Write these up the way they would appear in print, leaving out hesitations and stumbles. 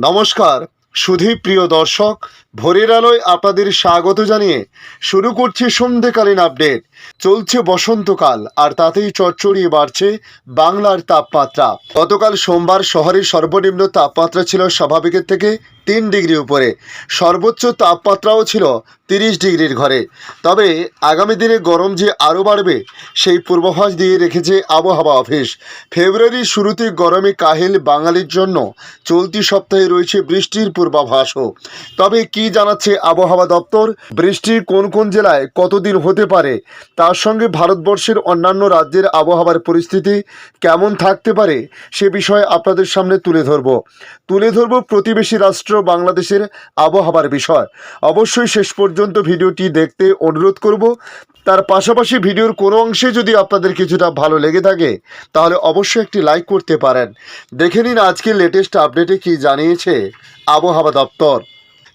নমস্কার সুধী প্রিয় দর্শক, ভোরের আলোয় আপনাদের স্বাগত জানিয়ে শুরু করছি সন্ধ্যেকালীন আপডেট। চলছে বসন্তকাল আর তাতেই চড়চড়িয়ে বাড়ছে বাংলার তাপমাত্রা। গতকাল সোমবার শহরের সর্বনিম্ন তাপমাত্রা ছিল স্বাভাবিকের থেকে 3 ডিগ্রি উপরে, সর্বোচ্চ তাপমাত্রাও ছিল 30 ডিগ্রির ঘরে। তবে আগামী দিনে গরম যে আরও বাড়বে সেই পূর্বাভাস দিয়ে রেখেছে আবহাওয়া অফিস। ফেব্রুয়ারির শুরুতে গরমে কাহিল বাঙালির জন্য চলতি সপ্তাহে রয়েছে বৃষ্টির পূর্বাভাসও। তবে কি জানাচ্ছে আবহাওয়া দপ্তর, বৃষ্টি কোন কোন জেলায় কতদিন হতে পারে, তার সঙ্গে ভারতবর্ষের অন্যান্য রাজ্যের আবহাওয়ার পরিস্থিতি কেমন থাকতে পারে সে বিষয়ে আপনাদের সামনে তুলে ধরব প্রতিবেশী রাষ্ট্র বাংলাদেশের আবহাওয়ার বিষয়। অবশ্যই শেষ পর্যন্ত ভিডিওটি দেখতে অনুরোধ করব। তার পাশাপাশি ভিডিওর কোনো অংশে যদি আপনাদের কিছুটা ভালো লেগে থাকে তাহলে অবশ্যই একটি লাইক করতে পারেন। দেখে নিন আজকের লেটেস্ট আপডেটে কি জানিয়েছে আবহাওয়া দপ্তর।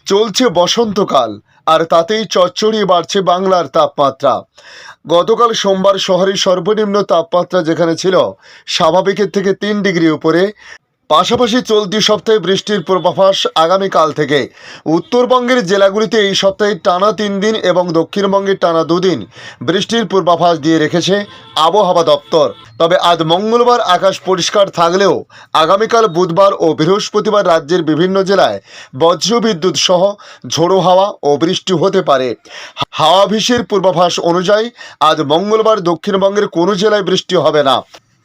চলছে বসন্তকাল আর তাতেই চড়চড়িয়ে বাড়ছে বাংলার তাপমাত্রা। গতকাল সোমবার শহরের সর্বনিম্ন তাপমাত্রা যেখানে ছিল স্বাভাবিকের থেকে 3 ডিগ্রি উপরে, পাশাপাশি চলতি সপ্তাহে বৃষ্টির পূর্বাভাস আগামীকাল থেকে। উত্তরবঙ্গের জেলাগুলিতে এই সপ্তাহে টানা 3 দিন এবং দক্ষিণবঙ্গে টানা 2 দিন বৃষ্টির পূর্বাভাস দিয়ে রেখেছে আবহাওয়া দপ্তর। তবে আজ মঙ্গলবার আকাশ পরিষ্কার থাকলেও আগামীকাল বুধবার ও বৃহস্পতিবার রাজ্যের বিভিন্ন জেলায় বজ্রবিদ্যুৎ সহ ঝোড়ো হাওয়া ও বৃষ্টি হতে পারে। হাওয়া অফিসের পূর্বাভাস অনুযায়ী আজ মঙ্গলবার দক্ষিণবঙ্গের কোনো জেলায় বৃষ্টি হবে না।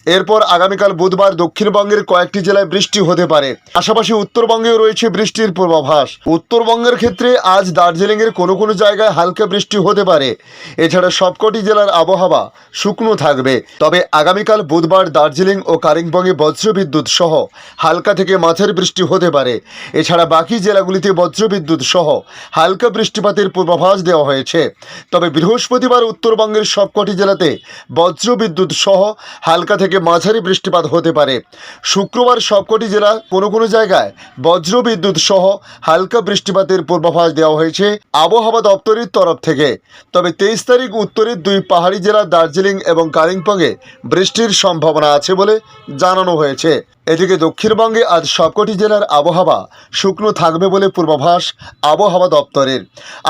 এরপর আগামীকাল বুধবার দক্ষিণবঙ্গের কয়েকটি জেলায় বৃষ্টি হতে পারে। পাশাপাশি উত্তরবঙ্গেও রয়েছে বৃষ্টির পূর্বাভাস। উত্তরবঙ্গের ক্ষেত্রে আজ দার্জিলিংয়ের কোনো কোনো জায়গায় হালকা বৃষ্টি হতে পারে। এছাড়া সবকটি জেলার আবহাওয়া শুকনো থাকবে। তবে আগামীকাল বুধবার দার্জিলিং ও কালিম্পংয়ে বজ্রবিদ্যুৎ সহ হালকা থেকে মাঝারি বৃষ্টি হতে পারে। এছাড়া বাকি জেলাগুলিতে বজ্রবিদ্যুৎ সহ হালকা বৃষ্টিপাতের পূর্বাভাস দেওয়া হয়েছে। তবে বৃহস্পতিবার উত্তরবঙ্গের সবকটি জেলাতে বজ্রবিদ্যুৎ সহ হালকা থেকে মাঝারি বৃষ্টিপাত হতে পারে। শুক্রবার সবকটি জেলা কোনো কোনো জায়গায় বজ্রবিদ্যুৎ সহ হালকা বৃষ্টিপাতের পূর্বাভাস দেওয়া হয়েছে আবহাওয়া দপ্তরের তরফ থেকে। তবে 23 তারিখ উত্তরের 2 পাহাড়ি জেলা দার্জিলিং এবং কালিম্পংয়ে বৃষ্টির সম্ভাবনা আছে বলে জানানো হয়েছে। এদিকে দক্ষিণবঙ্গে আজ সবকটি জেলার আবহাওয়া শুকনো থাকবে বলে পূর্বাভাস আবহাওয়া দপ্তরের।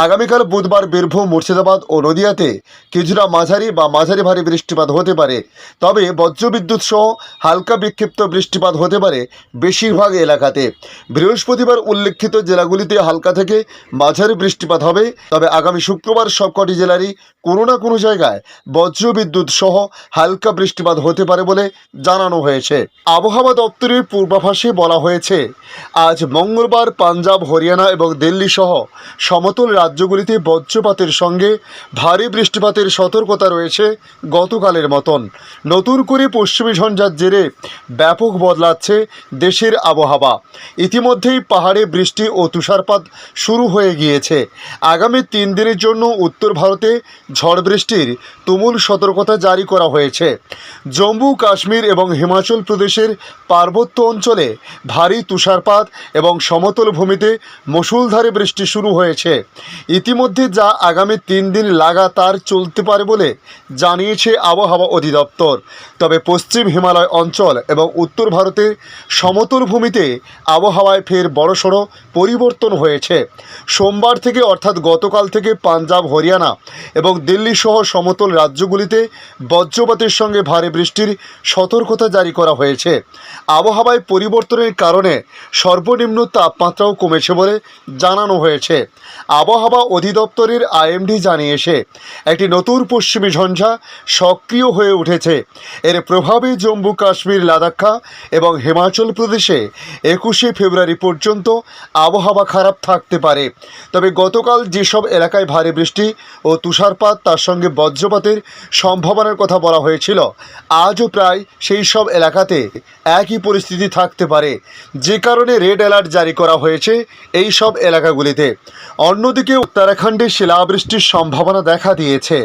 আগামীকাল বুধবার বীরভূম, মুর্শিদাবাদ ও নদিয়াতে কিছুটা মাঝারি বা মাঝারি ভারী বৃষ্টিপাত হতে পারে। তবে বজ্রবিদ্যুৎ সহ হালকা বিক্ষিপ্ত বৃষ্টিপাত হতে পারে বেশিরভাগ এলাকাতে। বৃহস্পতিবার উল্লেখিত জেলাগুলিতে হালকা থেকে মাঝারি বৃষ্টিপাত হবে। তবে আগামী শুক্রবার সবকটি জেলারই কোনো না কোনো জায়গায় বজ্রবিদ্যুৎ সহ হালকা বৃষ্টিপাত হতে পারে বলে জানানো হয়েছে। আবহাওয়া দপ্তরের পূর্বাভাসে বলা হয়েছে আজ মঙ্গলবার পাঞ্জাব, হরিয়ানা এবং দিল্লি সহ সমতল রাজ্যগুলিতে বজ্রপাতের সঙ্গে ভারী বৃষ্টিপাতের সতর্কতা রয়েছে গতকালের মতন। নতুন করে পশ্চিমী ঝঞ্ঝার জেরে ব্যাপক বদলাচ্ছে দেশের আবহাওয়া। ইতিমধ্যেই পাহাড়ে বৃষ্টি ও তুষারপাত শুরু হয়ে গিয়েছে। আগামী 3 দিনের জন্য উত্তর ভারতে ঝড় বৃষ্টির তুমুল সতর্কতা জারি করা হয়েছে। জম্মু, কাশ্মীর এবং হিমাচল প্রদেশের পার্বত্য অঞ্চলে ভারী তুষারপাত এবং সমতল ভূমিতে মুষলধারে বৃষ্টি শুরু হয়েছে ইতিমধ্যে, যা আগামী 3 দিন লাগাতার চলতে পারে বলে জানিয়েছে আবহাওয়া অধিদপ্তর। তবে পশ্চিম হিমালয় অঞ্চল এবং উত্তর ভারতের সমতল ভূমিতে আবহাওয়ায় ফের বড়সড় পরিবর্তন হয়েছে। সোমবার থেকে অর্থাৎ গতকাল থেকে পাঞ্জাব, হরিয়ানা এবং দিল্লি সহ সমতল রাজ্যগুলিতে বজ্রপাতের সঙ্গে ভারী বৃষ্টির সতর্কতা জারি করা হয়েছে। আবহাওয়ায় পরিবর্তনের কারণে সর্বনিম্ন তাপমাত্রাও কমেছে বলে জানানো হয়েছে। আবহাওয়া অধিদপ্তরের আইএমডি জানিয়েছে একটি নতুন পশ্চিমী ঝঞ্ঝা সক্রিয় হয়ে উঠেছে। এর প্রভাবে জম্মু, কাশ্মীর, লাদাখ এবং হিমাচল প্রদেশে 21শে ফেব্রুয়ারি পর্যন্ত আবহাওয়া খারাপ থাকতে পারে। তবে গতকাল যেসব এলাকায় ভারী বৃষ্টি ও তুষারপাত তার সঙ্গে বজ্রপাতের সম্ভাবনার কথা বলা হয়েছিল, আজও প্রায় সেই সব এলাকাতে একই পরিস্থিতি থাকতে পারে, যে কারণে রেড অ্যালার্ট জারি করা হয়েছে এই সব এলাকাগুলিতে। অন্যদিকে উত্তরাখণ্ডে শিলাবৃষ্টির সম্ভাবনা দেখা দিয়েছে।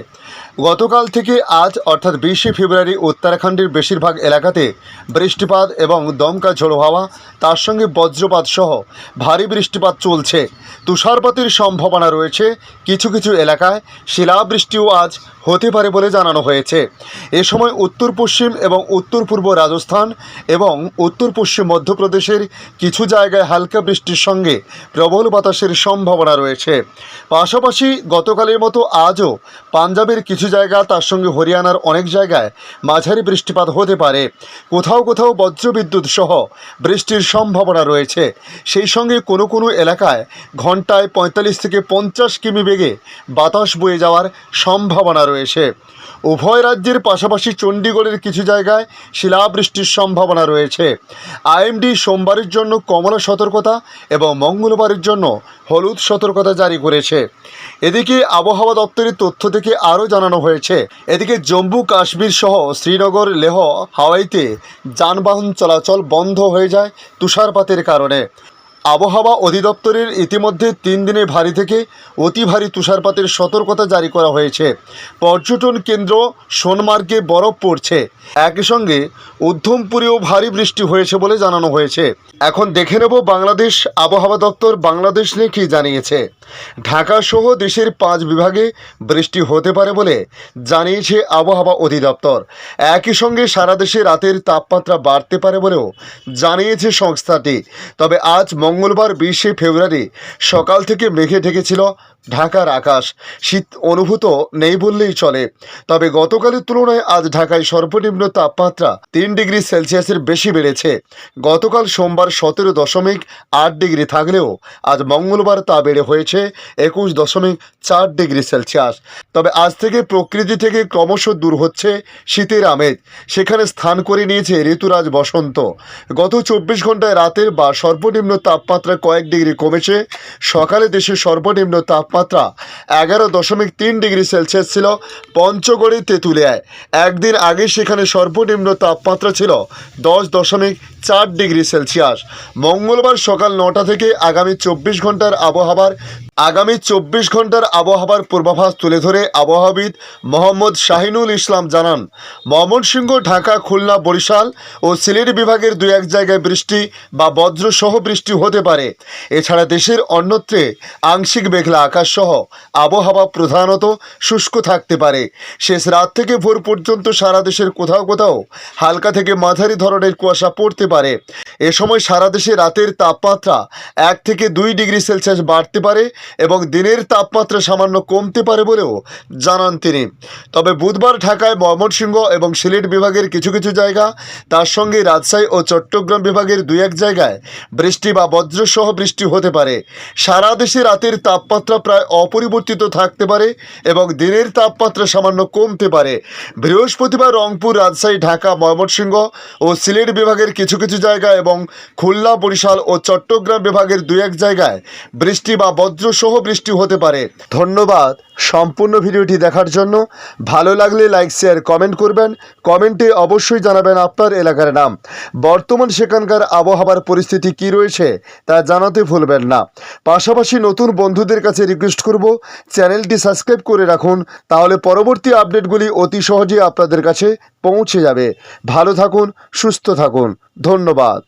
গতকাল থেকে আজ অর্থাৎ 20শে ফেব্রুয়ারি উত্তরাখণ্ডের বেশিরভাগ এলাকাতে বৃষ্টিপাত এবং দমকা ঝোড়ো হাওয়া তার সঙ্গে বজ্রপাত সহ ভারী বৃষ্টিপাত চলছে। তুষারপাতের সম্ভাবনা রয়েছে। কিছু কিছু এলাকায় শিলাবৃষ্টিও আজ হতে পারে বলে জানানো হয়েছে। এ সময় উত্তর পশ্চিম এবং উত্তর পূর্ব রাজস্থান এবং উত্তর পশ্চিম মধ্যপ্রদেশের কিছু জায়গায় হালকা বৃষ্টির সঙ্গে প্রবল বাতাসের সম্ভাবনা রয়েছে। পাশাপাশি গতকালের মতো আজও পাঞ্জাবের কিছু জায়গা তার সঙ্গে হরিয়ানার অনেক জায়গায় মাঝারি বৃষ্টিপাত হতে পারে। কোথাও কোথাও বজ্রবিদ্যুৎ সহ বৃষ্টির সম্ভাবনা রয়েছে। সেই সঙ্গে কোনো কোনো এলাকায় ঘন্টায় 45 থেকে 50 কিমি বেগে বাতাস বয়ে যাওয়ার সম্ভাবনা রয়েছে। উভয় রাজ্যের পাশাপাশি চণ্ডীগড়ের কিছু জায়গায় শিলাবৃষ্টির সম্ভাবনা রয়েছে। আইএমডি সোমবারের জন্য কমলা সতর্কতা এবং মঙ্গলবারের জন্য হলুদ সতর্কতা জারি করেছে। এদিকে আবহাওয়া দপ্তরের তথ্য থেকে আরও জানানো হয়েছে, এদিকে জম্মু কাশ্মীর সহ শ্রীনগর, লেহ, হাওয়াইতে যানবাহন চলাচল বন্ধ হয়ে যায় তুষারপাতের কারণে। আবহাওয়া অধিদপ্তরের ইতিমধ্যে 3 দিনে ভারী থেকে অতি ভারী তুষারপাতের সতর্কতা জারি করা হয়েছে। পর্যটন কেন্দ্র সোনমার্গে বরফ পড়ছে। একই সঙ্গে উদ্ধমপুরেও ভারী বৃষ্টি হয়েছে বলে জানানো হয়েছে। এখন দেখে নেব বাংলাদেশ আবহাওয়া দপ্তর বাংলাদেশ নিয়ে কী জানিয়েছে। ঢাকা সহ দেশের 5 বিভাগে বৃষ্টি হতে পারে বলে জানিয়েছে আবহাওয়া অধিদপ্তর। একই সঙ্গে সারা দেশে রাতের তাপমাত্রা বাড়তে পারে বলেও জানিয়েছে সংস্থাটি। তবে আজ মঙ্গলবার 20শে ফেব্রুয়ারি সকাল থেকে মেঘে ঢেকেছিল ঢাকার আকাশ। শীত অনুভূত নেই বললেই চলে। তবে গতকালের তুলনায় আজ ঢাকায় সর্বনিম্ন তাপমাত্রা 3 ডিগ্রি সেলসিয়াসের বেশি বেড়েছে। গতকাল সোমবার 17.8 ডিগ্রি থাকলেও আজ মঙ্গলবার তা বেড়ে হয়েছে 21.4 ডিগ্রি সেলসিয়াস। তবে আজ থেকে প্রকৃতি থেকে ক্রমশ দূর হচ্ছে শীতের আমেজ। সেখানে স্থান করে নিয়েছে ঋতুরাজ বসন্ত। গত 24 ঘন্টায় রাতের বা সর্বনিম্ন তাপমাত্রা কয়েক ডিগ্রি কমেছে। সকালে দেশের সর্বনিম্ন তাপমাত্রা 11.3 ডিগ্রি সেলসিয়াস ছিল পঞ্চগড়ে তেঁতুলিয়ায়। একদিন আগে সেখানে সর্বনিম্ন তাপমাত্রা ছিল 10.4 ডিগ্রি সেলসিয়াস। মঙ্গলবার সকাল 9টা থেকে আগামী 24 ঘন্টার আবহাওয়ার পূর্বাভাস তুলে ধরে আবহাওয়াবিদ মোহাম্মদ শাহিনুল ইসলাম জানান, ময়মনসিংহ, ঢাকা, খুলনা, বরিশাল ও সিলেট বিভাগের 2-1 জায়গায় বৃষ্টি বা বজ্রসহ বৃষ্টি হতে পারে। এছাড়া দেশের অন্যত্রে আংশিক মেঘলা আকাশ সহ আবহাওয়া প্রধানত শুষ্ক থাকতে পারে। শেষ রাত থেকে ভোর পর্যন্ত সারা দেশের কোথাও কোথাও হালকা থেকে মাঝারি ধরনের কুয়াশা পড়তে পারে। এ সময় সারা দেশে রাতের তাপমাত্রা 1 থেকে 2 ডিগ্রি সেলসিয়াস বাড়তে পারে এবং দিনের তাপমাত্রা সামান্য কমতে পারে বলেও জানান তিনি। তবে বুধবার ঢাকায়, ময়মনসিংহ এবং সিলেট বিভাগের কিছু কিছু জায়গা, তার সঙ্গে রাজশাহী ও চট্টগ্রাম বিভাগের 2-1 জায়গায় বৃষ্টি বা বজ্রসহ বৃষ্টি হতে পারে। সারা দেশে রাতের তাপমাত্রা প্রায় অপরিবর্তিত থাকতে পারে এবং দিনের তাপমাত্রা সামান্য কমতে পারে। বৃহস্পতিবার রংপুর, রাজশাহী, ঢাকা, ময়মনসিংহ ও সিলেট বিভাগের কিছু কিছু জায়গা এবং খুলনা, বরিশাল ও চট্টগ্রাম বিভাগের 2-1 জায়গায় বৃষ্টি বা বজ্রসহ বৃষ্টি হতে পারে। ধন্যবাদ সম্পূর্ণ ভিডিওটি দেখার জন্য। ভালো লাগলে লাইক, শেয়ার, কমেন্ট করবেন। কমেন্টে অবশ্যই জানাবেন আপনার এলাকার নাম। বর্তমান সেখানকার আবহাওয়ার পরিস্থিতি কী রয়েছে তা জানাতে ভুলবেন না। পাশাপাশি নতুন বন্ধুদের কাছে রিকোয়েস্ট করব, চ্যানেলটি সাবস্ক্রাইব করে রাখুন, তাহলে পরবর্তী আপডেটগুলি অতি সহজে আপনাদের কাছে পৌঁছে যাবে। ভালো থাকুন, সুস্থ থাকুন। ধন্যবাদ।